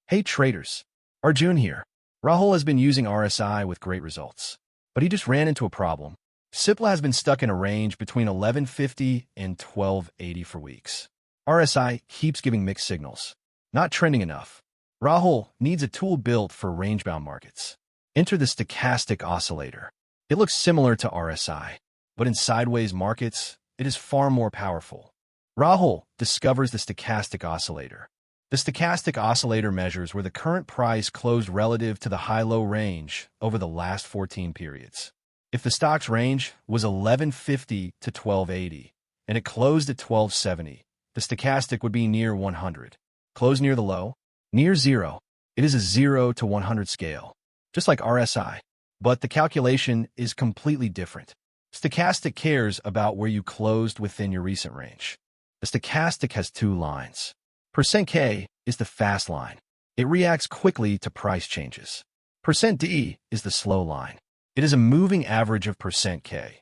Hey traders, Arjun here. Rahul has been using RSI with great results, but he just ran into a problem. Cipla has been stuck in a range between 1150 and 1280 for weeks. RSI keeps giving mixed signals, not trending enough. Rahul needs a tool built for range-bound markets. Enter the Stochastic Oscillator. It looks similar to RSI, but in sideways markets, it is far more powerful. Rahul discovers the Stochastic Oscillator. The Stochastic Oscillator measures where the current price closed relative to the high-low range over the last 14 periods. If the stock's range was 1150 to 1280, and it closed at 1270, the stochastic would be near 100. Close near the low? Near zero. It is a 0 to 100 scale, just like RSI. But the calculation is completely different. Stochastic cares about where you closed within your recent range. The stochastic has two lines. %K is the fast line. It reacts quickly to price changes. %D is the slow line. It is a moving average of %K.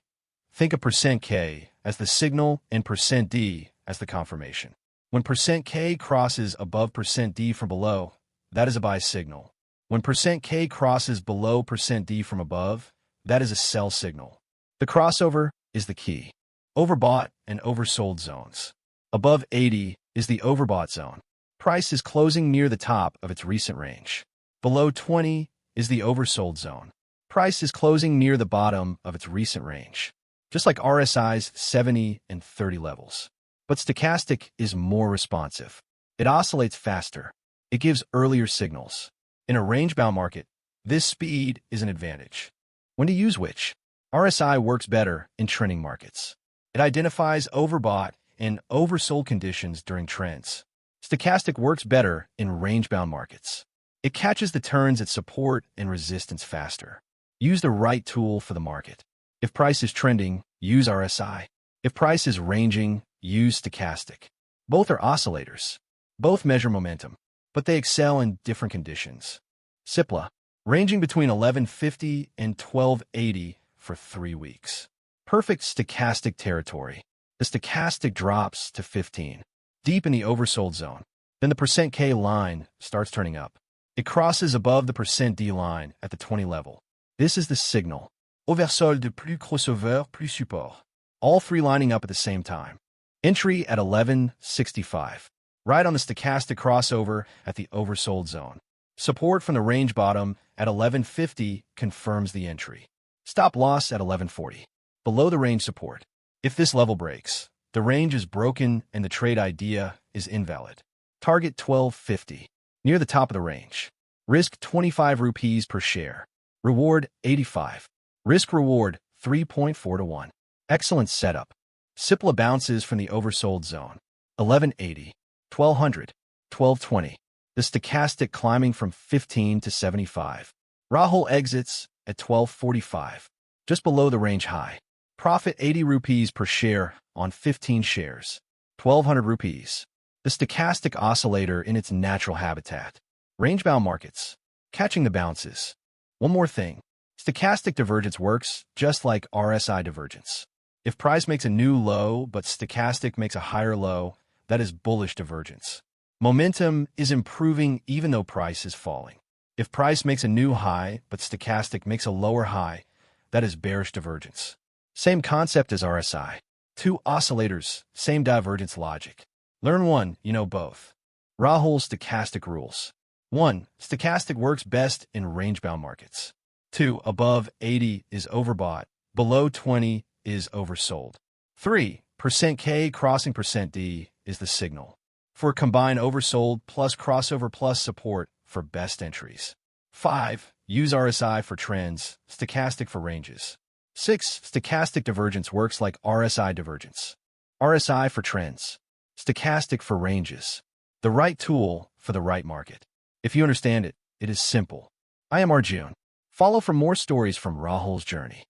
Think of %K as the signal and %D as the confirmation. When %K crosses above %D from below, that is a buy signal. When %K crosses below %D from above, that is a sell signal. The crossover is the key. Overbought and oversold zones. Above 80 is the overbought zone. Price is closing near the top of its recent range. Below 20 is the oversold zone. Price is closing near the bottom of its recent range, just like RSI's 70 and 30 levels. But stochastic is more responsive. It oscillates faster. It gives earlier signals. In a range-bound market, this speed is an advantage. When to use which? RSI works better in trending markets. It identifies overbought and oversold conditions during trends. Stochastic works better in range-bound markets. It catches the turns at support and resistance faster. Use the right tool for the market. If price is trending, use RSI. If price is ranging, use stochastic. Both are oscillators. Both measure momentum, but they excel in different conditions. Cipla, ranging between 1150 and 1280 for 3 weeks. Perfect stochastic territory. The stochastic drops to 15, deep in the oversold zone. Then the %K line starts turning up. It crosses above the %D line at the 20 level. This is the signal. Oversold plus crossover plus support. All three lining up at the same time. Entry at 1165. Right on the stochastic crossover at the oversold zone. Support from the range bottom at 1150 confirms the entry. Stop loss at 1140. Below the range support. If this level breaks, the range is broken and the trade idea is invalid. Target 1250. Near the top of the range. Risk 25 rupees per share. Reward 85. Risk reward 3.4 to 1. Excellent setup. Cipla bounces from the oversold zone. 1180. 1200. 1220. The stochastic climbing from 15 to 75. Rahul exits at 1245. Just below the range high. Profit 80 rupees per share on 15 shares. 1200 rupees. The stochastic oscillator in its natural habitat. Range-bound markets. Catching the bounces. One more thing. Stochastic divergence works just like RSI divergence. If price makes a new low but stochastic makes a higher low, that is bullish divergence. Momentum is improving even though price is falling. If price makes a new high but stochastic makes a lower high, that is bearish divergence. Same concept as RSI. Two oscillators, same divergence logic. Learn one, you know both. Rahul's stochastic rules. 1. Stochastic works best in range-bound markets. 2. Above 80 is overbought. Below 20 is oversold. 3. %K crossing %D is the signal. For combined oversold plus crossover plus support for best entries. 5. Use RSI for trends, stochastic for ranges. 6. Stochastic divergence works like RSI divergence. RSI for trends. Stochastic for ranges. The right tool for the right market. If you understand it, it is simple. I am Arjun. Follow for more stories from Rahul's journey.